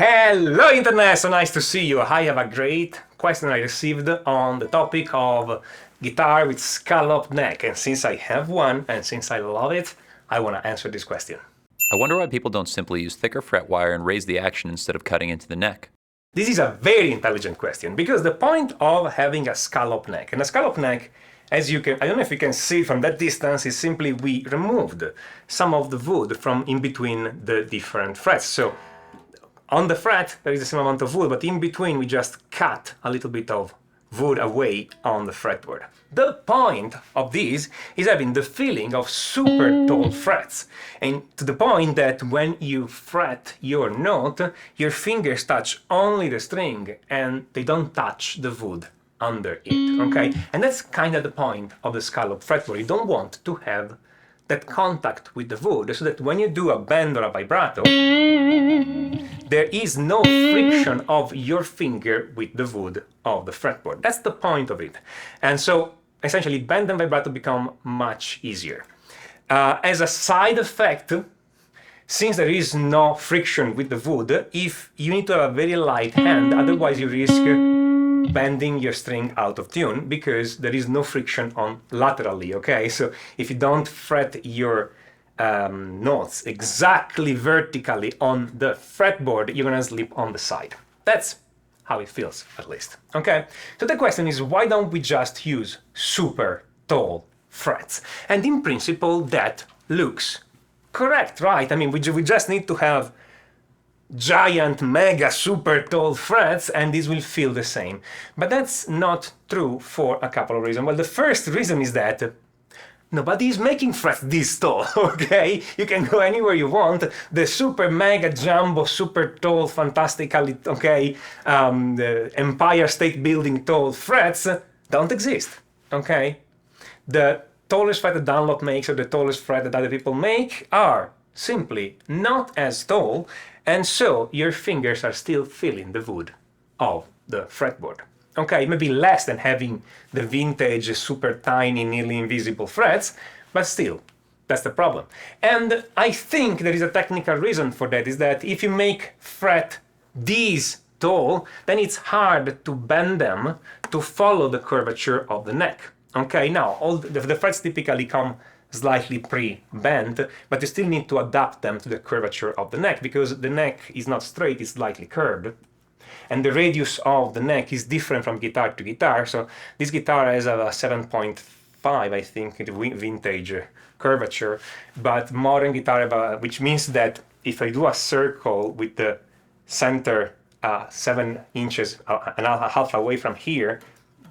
Hello Internet, so nice to see you. I have a great question I received on the topic of guitar with scalloped neck, and since I have one and since I love it, I want to answer this question. I wonder why people don't simply use thicker fret wire and raise the action instead of cutting into the neck. This is a very intelligent question because the point of having a scallop neck, and a scallop neck, as you can, I don't know if you can see from that distance, is simply we removed some of the wood from in between the different frets. So on the fret there is the same amount of wood, but in between we just cut a little bit of wood away on the fretboard. The point of this is having the feeling of super tall frets, and to the point that when you fret your note, your fingers touch only the string and they don't touch the wood under it, okay? And that's kind of the point of the scallop fretboard. You don't want to have that contact with the wood so that when you do a bend or a vibrato, there is no friction of your finger with the wood of the fretboard. That's the point of it. And so essentially bend and vibrato become much easier. As a side effect, since there is no friction with the wood, if you need to have a very light hand, otherwise you risk bending your string out of tune because there is no friction on laterally, okay? So if you don't fret your notes exactly vertically on the fretboard, you're gonna slip on the side. That's how it feels, at least, okay? So the question is, why don't we just use super tall frets? And in principle, that looks correct, right? I mean, we just need to have giant, mega, super tall frets, and these will feel the same. But that's not true for a couple of reasons. Well, the first reason is that nobody is making frets this tall, okay? You can go anywhere you want. The super, mega, jumbo, super tall, fantastically, okay, the Empire State Building tall frets don't exist, okay? The tallest fret that Dunlop makes or the tallest fret that other people make are simply not as tall, and so your fingers are still feeling the wood of the fretboard. Okay, maybe less than having the vintage, super tiny, nearly invisible frets, but still, that's the problem. And I think there is a technical reason for that, is that if you make fret these tall, then it's hard to bend them to follow the curvature of the neck. Okay, now, all the frets typically come slightly pre-bent, but you still need to adapt them to the curvature of the neck because the neck is not straight, it's slightly curved. And the radius of the neck is different from guitar to guitar. So this guitar has a 7.5, I think, vintage curvature, but modern guitar, which means that if I do a circle with the center 7 inches and a half away from here,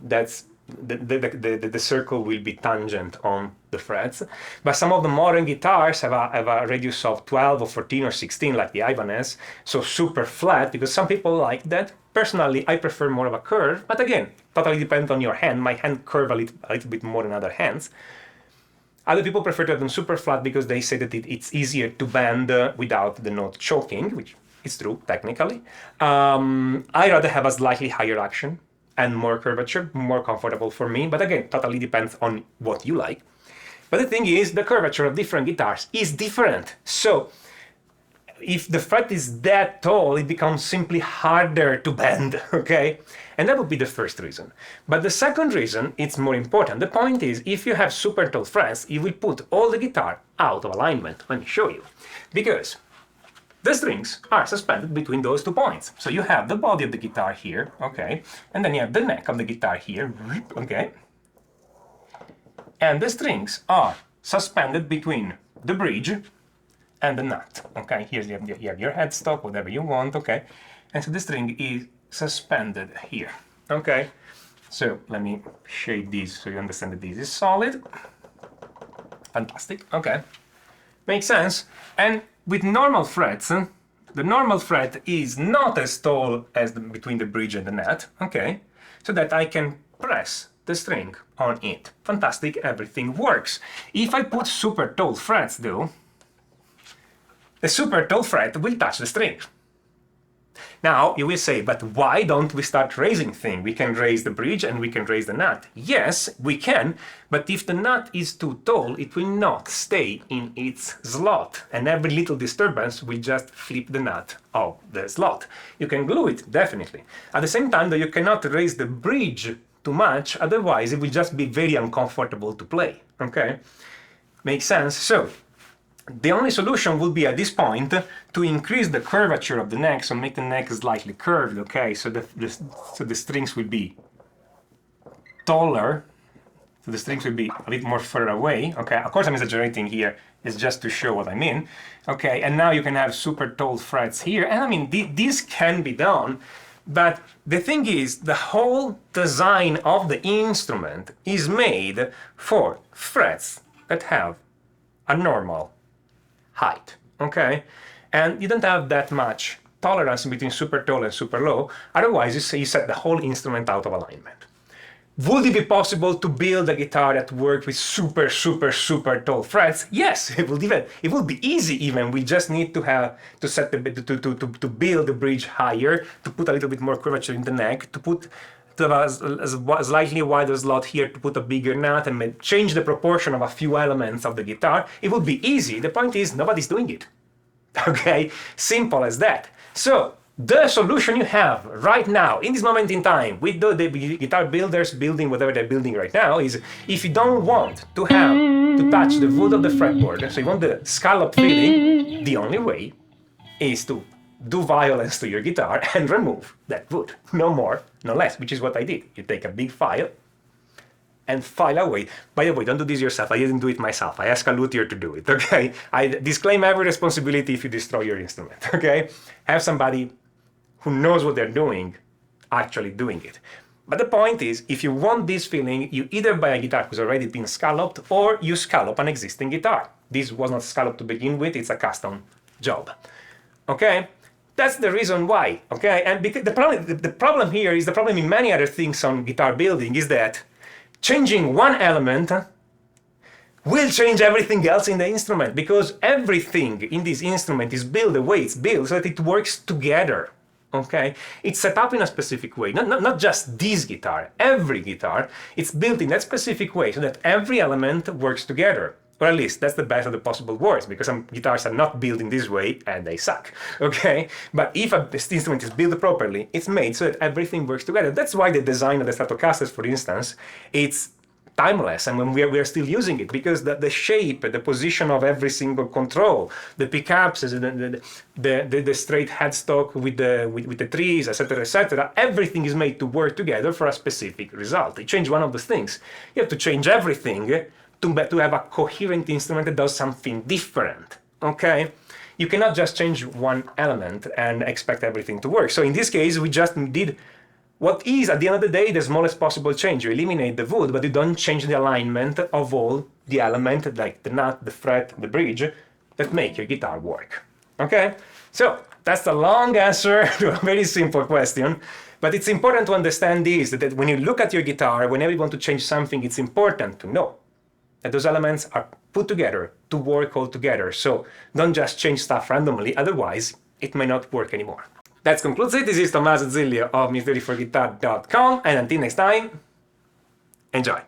that's the circle will be tangent on the frets. But some of the modern guitars have a radius of 12 or 14 or 16, like the Ibanez, so super flat, because some people like that. Personally, I prefer more of a curve, but again, totally depends on your hand. My hand curve a little bit more than other hands. Other people prefer to have them super flat because they say that it's easier to bend without the note choking, which is true, technically. I rather have a slightly higher action and more curvature, more comfortable for me. But again, totally depends on what you like. But the thing is, the curvature of different guitars is different. So if the fret is that tall, it becomes simply harder to bend, okay? And that would be the first reason. But the second reason, it's more important. The point is, if you have super tall frets, you will put all the guitar out of alignment. Let me show you. Because the strings are suspended between those 2 points. So you have the body of the guitar here, okay? And then you have the neck of the guitar here, okay? And the strings are suspended between the bridge and the nut, okay? Here you have your headstock, whatever you want, okay? And so the string is suspended here, okay? So let me shade this so you understand that this is solid. Fantastic, okay. Makes sense. And with normal frets, the normal fret is not as tall as between the bridge and the nut, okay? So that I can press the string on it. Fantastic, everything works. If I put super tall frets though, the super tall fret will touch the string. Now you will say, but why don't we start raising things? We can raise the bridge and we can raise the nut. Yes, we can, but if the nut is too tall, it will not stay in its slot, and every little disturbance will just flip the nut of the slot. You can glue it, definitely. At the same time, though, you cannot raise the bridge too much, otherwise it will just be very uncomfortable to play, okay? Makes sense? So, the only solution would be at this point to increase the curvature of the neck, so make the neck slightly curved, okay? So the strings will be taller, so the strings will be a bit more further away, okay? Of course I'm exaggerating here, it's just to show what I mean, okay? And now you can have super tall frets here, and I mean, this can be done, but the thing is, the whole design of the instrument is made for frets that have a normal height, okay? And you don't have that much tolerance between super tall and super low, otherwise you set the whole instrument out of alignment. Would it be possible to build a guitar that worked with super tall frets? Yes, it would be easy even. We just need to have to set to build the bridge higher, to put a little bit more curvature in the neck, to put a slightly wider slot here to put a bigger nut and change the proportion of a few elements of the guitar. It would be easy. The point is, nobody's doing it. Okay? Simple as that. So, the solution you have right now, in this moment in time, with the guitar builders building whatever they're building right now, is if you don't want to have to touch the wood of the fretboard, so you want the scallop feeling, the only way is to do violence to your guitar and remove that wood. No more, no less, which is what I did. You take a big file and file away. By the way, don't do this yourself. I didn't do it myself. I asked a luthier to do it, okay? I disclaim every responsibility if you destroy your instrument, okay? Have somebody who knows what they're doing actually doing it. But the point is, if you want this feeling, you either buy a guitar who's already been scalloped or you scallop an existing guitar. This was not scalloped to begin with, it's a custom job, okay? That's the reason why, okay? And because the problem here is the problem in many other things on guitar building is that changing one element will change everything else in the instrument, because everything in this instrument is built the way it's built so that it works together, okay? It's set up in a specific way, not just this guitar, every guitar, it's built in that specific way so that every element works together. Or at least that's the best of the possible words, because some guitars are not built in this way and they suck, okay? But if this instrument is built properly, it's made so that everything works together. That's why the design of the Stratocasters, for instance, it's timeless, and when we are still using it, because the shape, the position of every single control, the pickups, the straight headstock with the trees, etc., everything is made to work together for a specific result. You change one of those things, you have to change everything to have a coherent instrument that does something different, okay? You cannot just change one element and expect everything to work. So in this case, we just did what is, at the end of the day, the smallest possible change. You eliminate the wood, but you don't change the alignment of all the elements, like the nut, the fret, the bridge, that make your guitar work, okay? So that's the long answer to a very simple question. But it's important to understand this, that when you look at your guitar, whenever you want to change something, it's important to know that those elements are put together to work all together. So don't just change stuff randomly, otherwise it may not work anymore. That concludes it. This is Tommaso Zilio of MyStudyForGuitar.com, and until next time, enjoy!